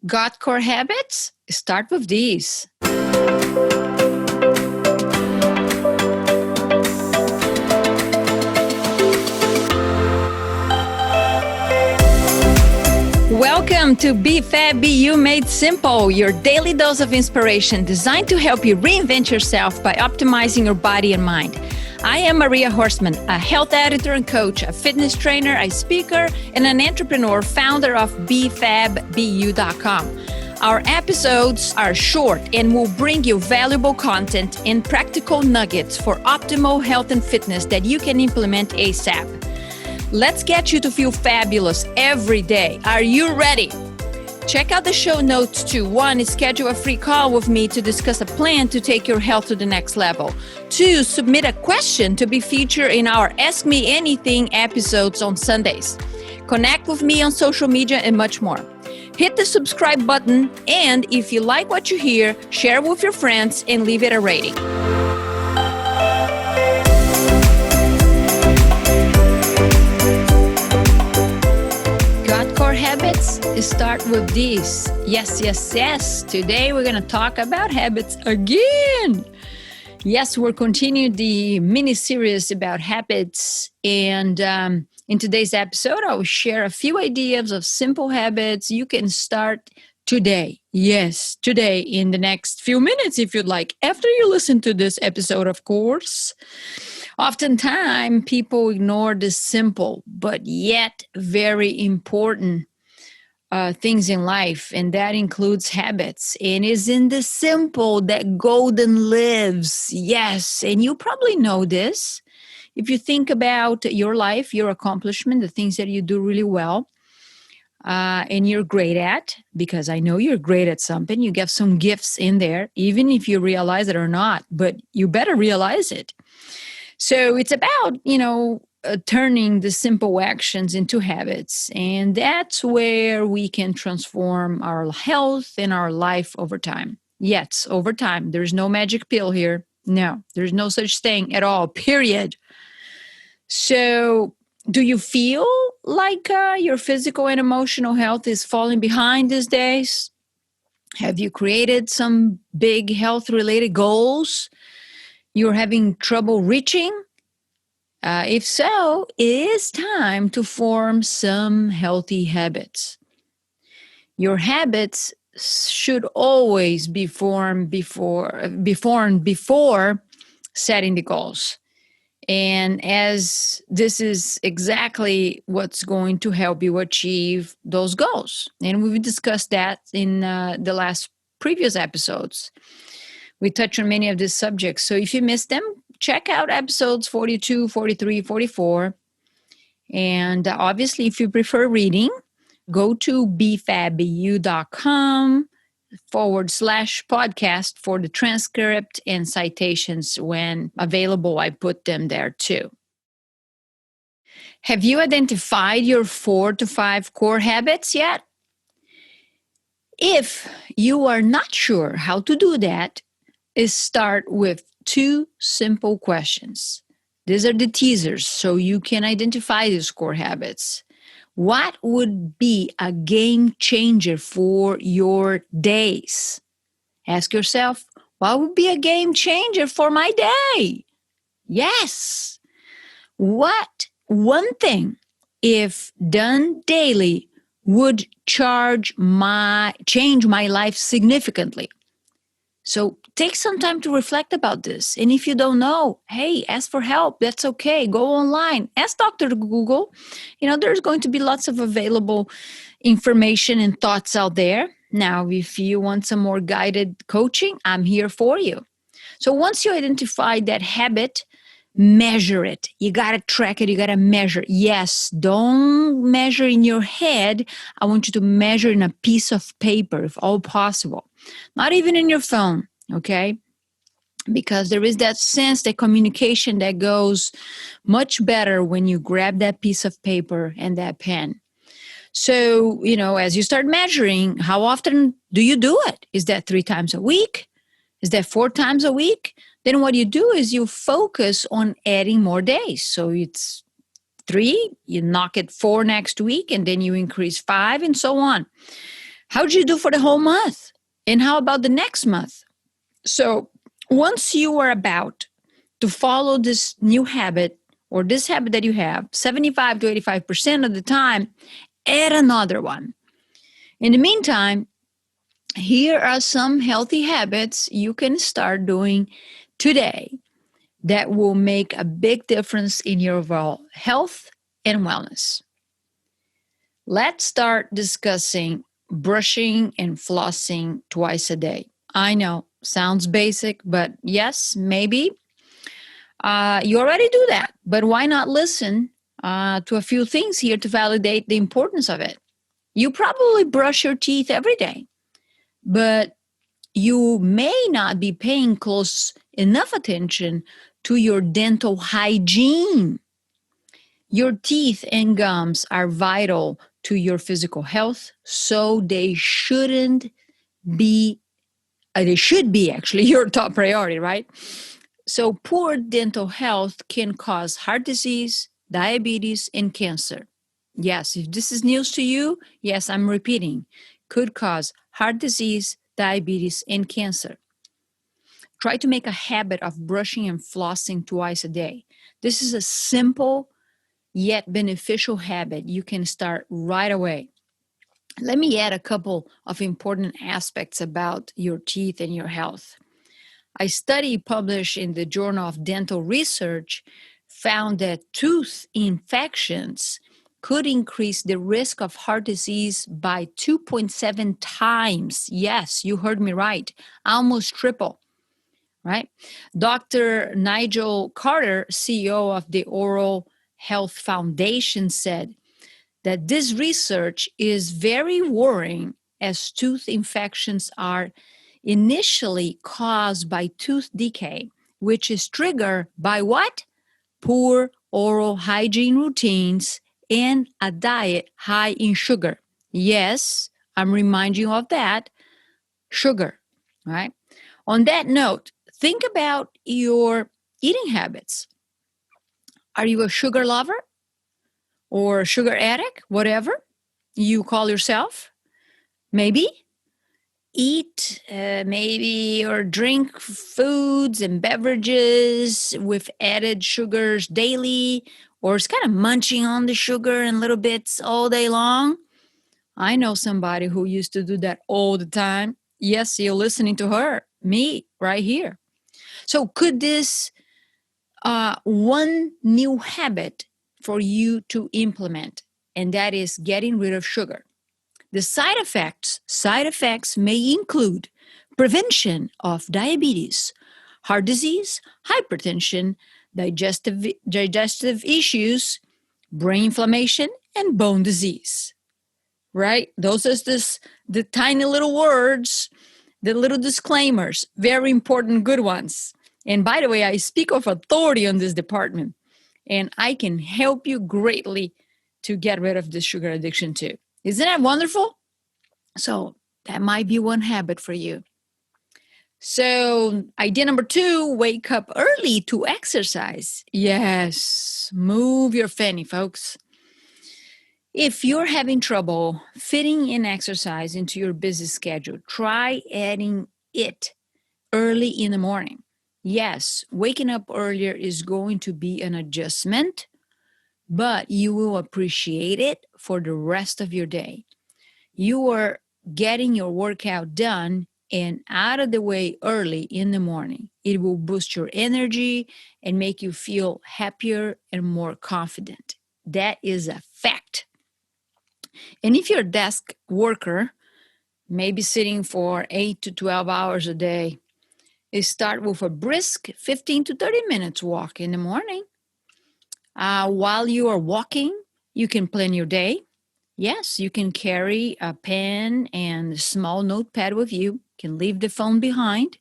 Got core habits? Start with these. Welcome to Be Fab, Be You Made Simple, your daily dose of inspiration designed to help you reinvent yourself by optimizing your body and mind. I am Maria Horstman, a health editor and coach, a fitness trainer, a speaker, and an entrepreneur, founder of BeFabBeYou.com. Our episodes are short and will bring you valuable content and practical nuggets for optimal health and fitness that you can implement ASAP. Let's get you to feel fabulous every day. Are you ready? Check out the show notes too. 1, schedule a free call with me to discuss a plan to take your health to the next level. 2, submit a question to be featured in our Ask Me Anything episodes on Sundays. Connect with me on social media and much more. Hit the subscribe button, and if you like what you hear, share with your friends and leave it a rating. Habits, start with these. Yes. Today we're going to talk about habits again. Yes, we're continuing the mini-series about habits. And in today's episode, I will share a few ideas of simple habits you can start today. Yes, today in the next few minutes, if you'd like. After you listen to this episode, of course. Oftentimes, people ignore the simple, but yet very important things in life, and that includes habits. And it's in the simple that golden lives. Yes, and you probably know this. If you think about your life, your accomplishment, the things that you do really well, and you're great at, because I know you're great at something, you get some gifts in there, even if you realize it or not, but you better realize it. So it's about, turning the simple actions into habits. And that's where we can transform our health and our life over time. Yes, over time. There's no magic pill here. No, there's no such thing at all, period. So do you feel like your physical and emotional health is falling behind these days? Have you created some big health-related goals you're having trouble reaching? If so, it is time to form some healthy habits. Your habits should always be formed before setting the goals. And as this is exactly what's going to help you achieve those goals. And we've discussed that in the last previous episodes. We touch on many of these subjects. So if you missed them, check out episodes 42, 43, 44. And obviously, if you prefer reading, go to BeFabBeYou.com/podcast for the transcript and citations. When available, I put them there too. Have you identified your 4 to 5 core habits yet? If you are not sure how to do that, start with 2 simple questions. These are the teasers, so you can identify these core habits. What would be a game changer for your days? Ask yourself, what would be a game changer for my day? Yes. What one thing, if done daily, would change my life significantly? So take some time to reflect about this. And if you don't know, hey, ask for help. That's okay. Go online. Ask Dr. Google. There's going to be lots of available information and thoughts out there. Now, if you want some more guided coaching, I'm here for you. So once you identify that habit, measure it. You got to track it. You got to measure. Yes, don't measure in your head. I want you to measure in a piece of paper, if all possible. Not even in your phone, okay? Because there is that sense, that communication that goes much better when you grab that piece of paper and that pen. So, as you start measuring, how often do you do it? Is that 3 times a week? Is that 4 times a week? Then what you do is you focus on adding more days. So it's 3, you knock it 4 next week, and then you increase 5 and so on. How did you do for the whole month? And how about the next month? So once you are about to follow this new habit or this habit that you have, 75 to 85% of the time, add another one. In the meantime, here are some healthy habits you can start doing today that will make a big difference in your overall health and wellness. Let's start discussing brushing and flossing twice a day. I know, sounds basic, but yes, maybe you already do that. But why not listen to a few things here to validate the importance of it? You probably brush your teeth every day, but you may not be paying close enough attention to your dental hygiene. Your teeth and gums are vital to your physical health, so they should be actually your top priority, right? So poor dental health can cause heart disease, diabetes, and cancer. Yes, if this is news to you, yes, I'm repeating, could cause heart disease, diabetes, and cancer. Try to make a habit of brushing and flossing twice a day. This is a simple yet beneficial habit you can start right away. Let me add a couple of important aspects about your teeth and your health. A study published in the Journal of Dental Research found that tooth infections could increase the risk of heart disease by 2.7 times. Yes, you heard me right, almost triple. Right? Dr. Nigel Carter, CEO of the Oral Health Foundation, said that this research is very worrying as tooth infections are initially caused by tooth decay, which is triggered by what? Poor oral hygiene routines and a diet high in sugar. Yes, I'm reminding you of that. Sugar, right? On that note, think about your eating habits. Are you a sugar lover or a sugar addict, whatever you call yourself? Maybe eat maybe or drink foods and beverages with added sugars daily, or it's kind of munching on the sugar and little bits all day long. I know somebody who used to do that all the time. Yes, you're listening to her, me right here. So could this one new habit for you to implement, and that is getting rid of sugar. The side effects may include prevention of diabetes, heart disease, hypertension, digestive issues, brain inflammation, and bone disease. Right? Those are the tiny little words, the little disclaimers, very important, good ones. And by the way, I speak of authority on this department, and I can help you greatly to get rid of this sugar addiction too. Isn't that wonderful? So that might be one habit for you. So idea number 2, wake up early to exercise. Yes, move your fanny, folks. If you're having trouble fitting in exercise into your busy schedule, try adding it early in the morning. Yes, waking up earlier is going to be an adjustment, but you will appreciate it for the rest of your day. You are getting your workout done and out of the way early in the morning. It will boost your energy and make you feel happier and more confident. That is a fact. And if you're a desk worker, maybe sitting for 8 to 12 hours a day, start with a brisk 15 to 30 minutes walk in the morning. While you are walking, you can plan your day. Yes, you can carry a pen and a small notepad with you. Can leave the phone behind,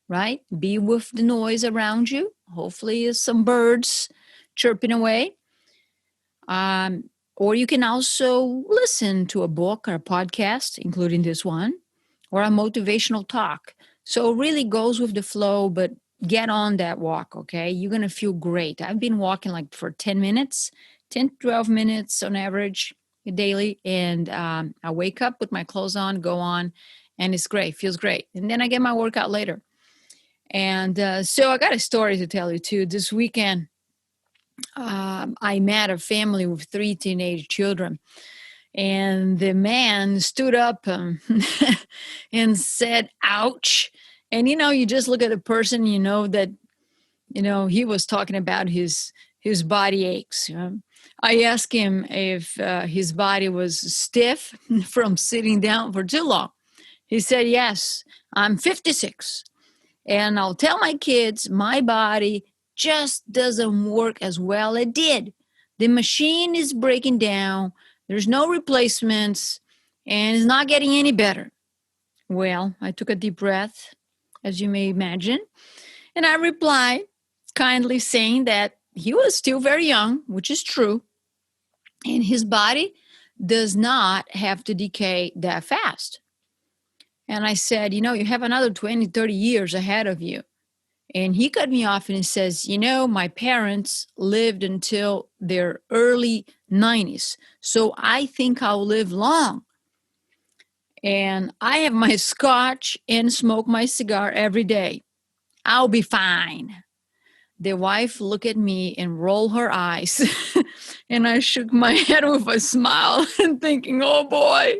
right? Be with the noise around you. Hopefully some birds chirping away. Or you can also listen to a book or a podcast, including this one, or a motivational talk. So it really goes with the flow, but get on that walk, okay? You're going to feel great. I've been walking like for 10 minutes, 10 to 12 minutes on average. daily. And I wake up with my clothes on, go on, and it's great, feels great. And then I get my workout later. And so I got a story to tell you too. This weekend, I met a family with 3 teenage children. And the man stood up and said, ouch. And, you just look at a person, that, he was talking about his body aches. I asked him if his body was stiff from sitting down for too long. He said, yes, I'm 56. And I'll tell my kids, my body just doesn't work as well as it did. The machine is breaking down. There's no replacements, and it's not getting any better. Well, I took a deep breath, as you may imagine, and I replied, kindly saying that he was still very young, which is true, and his body does not have to decay that fast. And I said, you have another 20, 30 years ahead of you. And he cut me off and he says, my parents lived until their early 90s. So I think I'll live long. And I have my scotch and smoke my cigar every day. I'll be fine. The wife looked at me and rolled her eyes. And I shook my head with a smile and thinking, oh boy,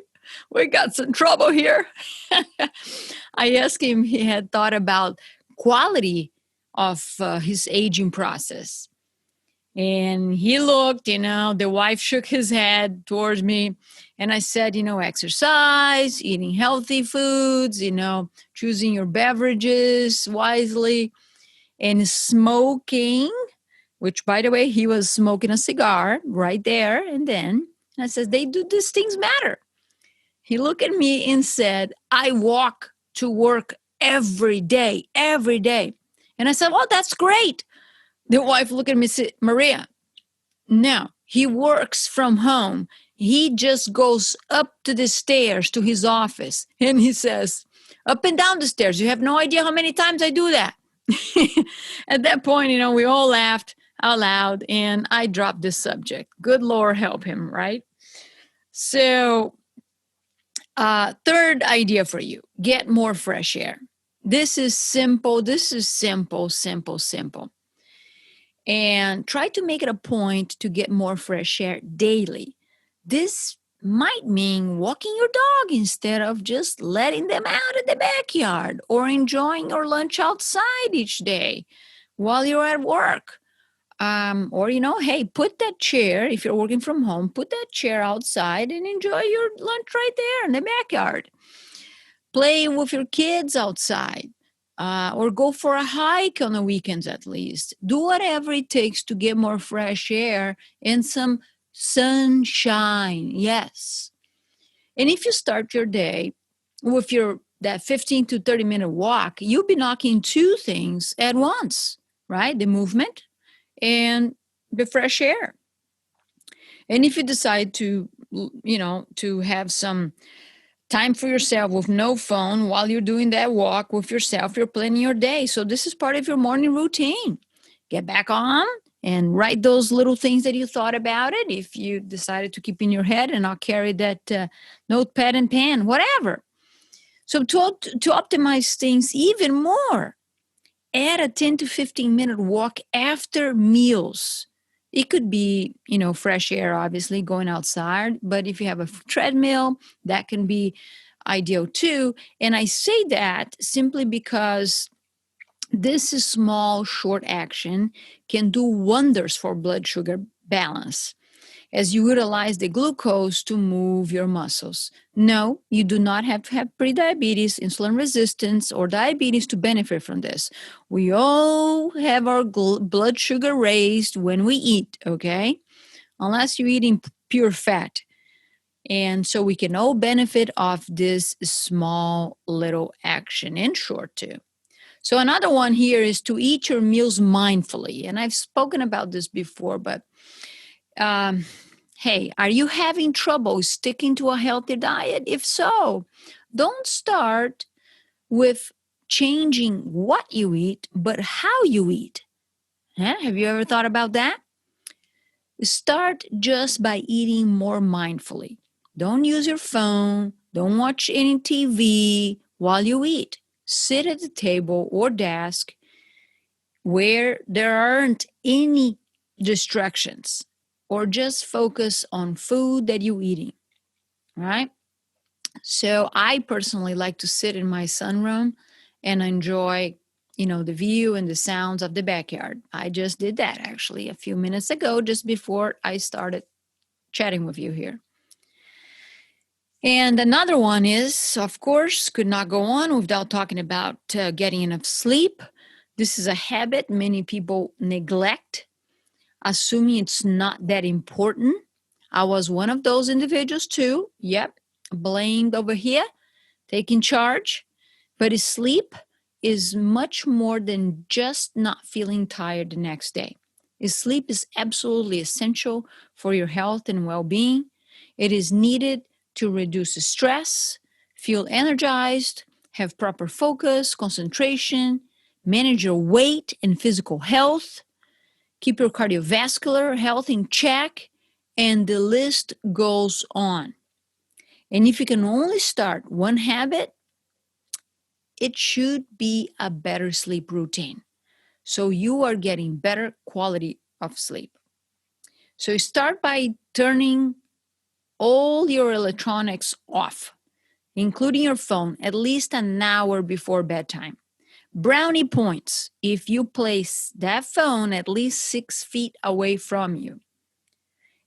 we got some trouble here. I asked him if he had thought about quality of his aging process. And he looked, the wife shook his head towards me. And I said, exercise, eating healthy foods, choosing your beverages wisely, and smoking, which, by the way, he was smoking a cigar right there and then. And I said, these things matter. He looked at me and said, I walk to work every day. And I said, well, that's great. The wife looked at me and said, Maria, no, he works from home. He just goes up to the stairs to his office. And he says, up and down the stairs. You have no idea how many times I do that. At that point, we all laughed out loud and I dropped this subject. Good Lord help him, right? So, third idea for you, get more fresh air. This is simple. And try to make it a point to get more fresh air daily. This might mean walking your dog instead of just letting them out in the backyard, or enjoying your lunch outside each day while you're at work. Or, hey, put that chair, if you're working from home, put that chair outside and enjoy your lunch right there in the backyard. Play with your kids outside, or go for a hike on the weekends at least. Do whatever it takes to get more fresh air and some sunshine. Yes. And if you start your day with that 15 to 30 minute walk, you'll be knocking 2 things at once, right? The movement and the fresh air. And if you decide to have some time for yourself with no phone while you're doing that walk with yourself, you're planning your day. So this is part of your morning routine. Get back on and write those little things that you thought about it. If you decided to keep in your head, and I'll carry that notepad and pen, whatever. So to optimize things even more, add a 10 to 15 minute walk after meals. It could be, fresh air, obviously, going outside. But if you have a treadmill, that can be ideal too. And I say that simply because this is small, short action can do wonders for blood sugar balance as you utilize the glucose to move your muscles. No, you do not have to have prediabetes, insulin resistance, or diabetes to benefit from this. We all have our blood sugar raised when we eat, okay? Unless you're eating pure fat. And so we can all benefit off this small little action, in short too. So another one here is to eat your meals mindfully. And I've spoken about this before, but hey, are you having trouble sticking to a healthy diet? If so, don't start with changing what you eat, but how you eat. Have you ever thought about that? Start just by eating more mindfully. Don't use your phone. Don't watch any TV while you eat. Sit at the table or desk where there aren't any distractions, or just focus on food that you're eating, right? So I personally like to sit in my sunroom and enjoy, the view and the sounds of the backyard. I just did that actually a few minutes ago, just before I started chatting with you here. And another one is, of course, could not go on without talking about getting enough sleep. This is a habit many people neglect, assuming it's not that important. I was one of those individuals too. Yep, blamed over here, taking charge. But sleep is much more than just not feeling tired the next day. Sleep is absolutely essential for your health and well-being. It is needed to reduce stress, feel energized, have proper focus, concentration, manage your weight and physical health, keep your cardiovascular health in check, and the list goes on. And if you can only start one habit, it should be a better sleep routine. So you are getting better quality of sleep. So start by turning all your electronics off, including your phone, at least an hour before bedtime. Brownie points if you place that phone at least 6 feet away from you.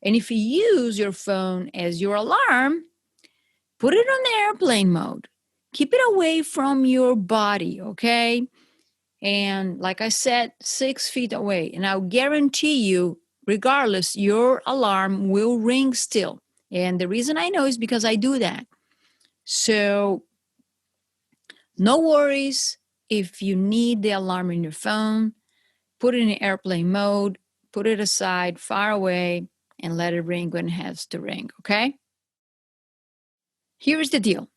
And if you use your phone as your alarm, put it on the airplane mode. Keep it away from your body, okay? And like I said, 6 feet away. And I'll guarantee you, regardless, your alarm will ring still. And the reason I know is because I do that. So no worries if you need the alarm in your phone. Put it in airplane mode, put it aside, far away, and let it ring when it has to ring, okay? Here's the deal.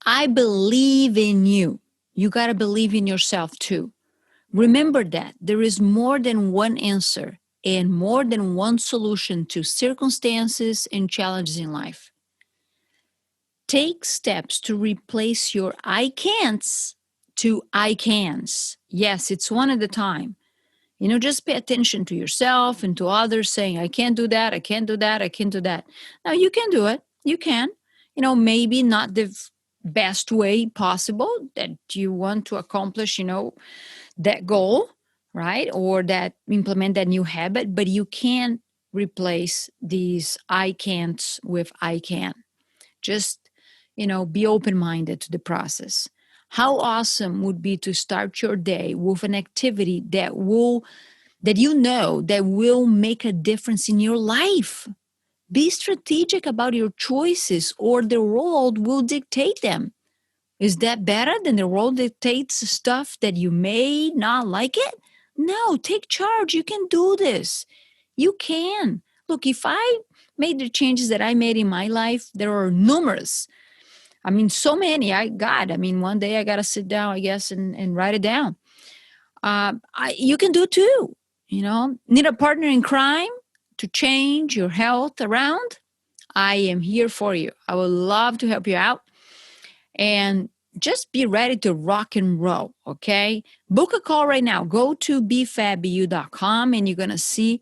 I believe in you. You got to believe in yourself too. Remember that there is more than one answer and more than one solution to circumstances and challenges in life. Take steps to replace your I can'ts to I cans. Yes, it's one at a time. Just pay attention to yourself and to others saying, I can't do that, I can't do that, I can't do that. Now, you can do it. You can. Maybe not the best way possible that you want to accomplish, that goal, right? Or that implement that new habit, but you can replace these I can'ts with I can. Just, be open-minded to the process. How awesome would be to start your day with an activity that will make a difference in your life. Be strategic about your choices, or the world will dictate them. Is that better than the world dictates stuff that you may not like it? No, take charge. You can do this. You can. Look, if I made the changes that I made in my life, there are numerous. So many. One day I got to sit down, I guess, and write it down. You can do too. Need a partner in crime to change your health around? I am here for you. I would love to help you out. And just be ready to rock and roll, okay? Book a call right now. Go to bfabbu.com and you're going to see,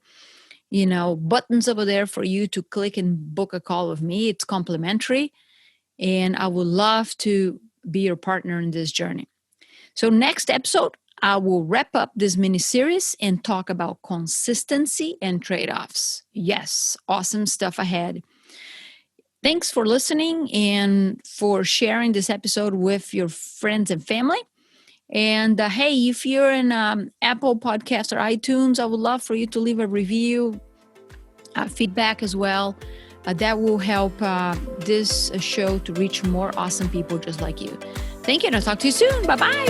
buttons over there for you to click and book a call with me. It's complimentary. And I would love to be your partner in this journey. So next episode, I will wrap up this mini series and talk about consistency and trade-offs. Yes, awesome stuff ahead. Thanks for listening and for sharing this episode with your friends and family. And hey, if you're in Apple Podcast or iTunes, I would love for you to leave a review, feedback as well. That will help this show to reach more awesome people just like you. Thank you, and I'll talk to you soon. Bye-bye.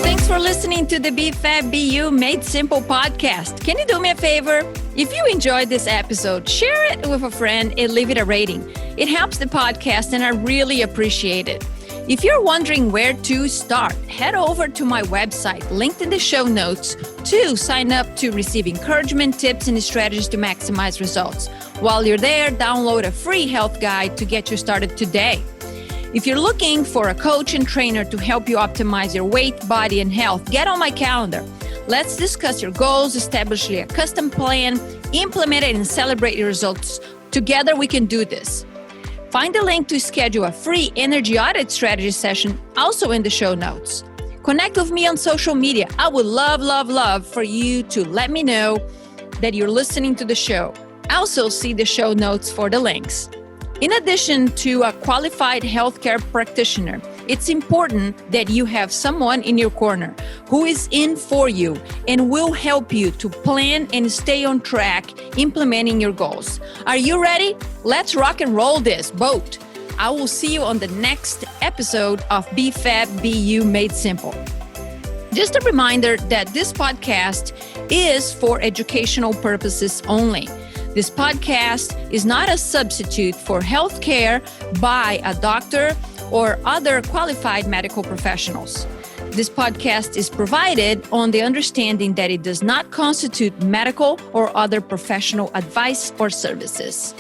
Thanks for listening to the BFABU Made Simple podcast. Can you do me a favor? If you enjoyed this episode, share it with a friend and leave it a rating. It helps the podcast, and I really appreciate it. If you're wondering where to start, head over to my website, linked in the show notes, to sign up to receive encouragement, tips, and strategies to maximize results. While you're there, download a free health guide to get you started today. If you're looking for a coach and trainer to help you optimize your weight, body, and health, get on my calendar. Let's discuss your goals, establish a custom plan, implement it, and celebrate your results. Together, we can do this. Find the link to schedule a free energy audit strategy session also in the show notes. Connect with me on social media. I would love for you to let me know that you're listening to the show. Also, see the show notes for the links. In addition to a qualified healthcare practitioner, it's important that you have someone in your corner who is in for you and will help you to plan and stay on track implementing your goals. Are you ready? Let's rock and roll this boat. I will see you on the next episode of BFAB BU Made Simple. Just a reminder that this podcast is for educational purposes only. This podcast is not a substitute for health care by a doctor or other qualified medical professionals. This podcast is provided on the understanding that it does not constitute medical or other professional advice or services.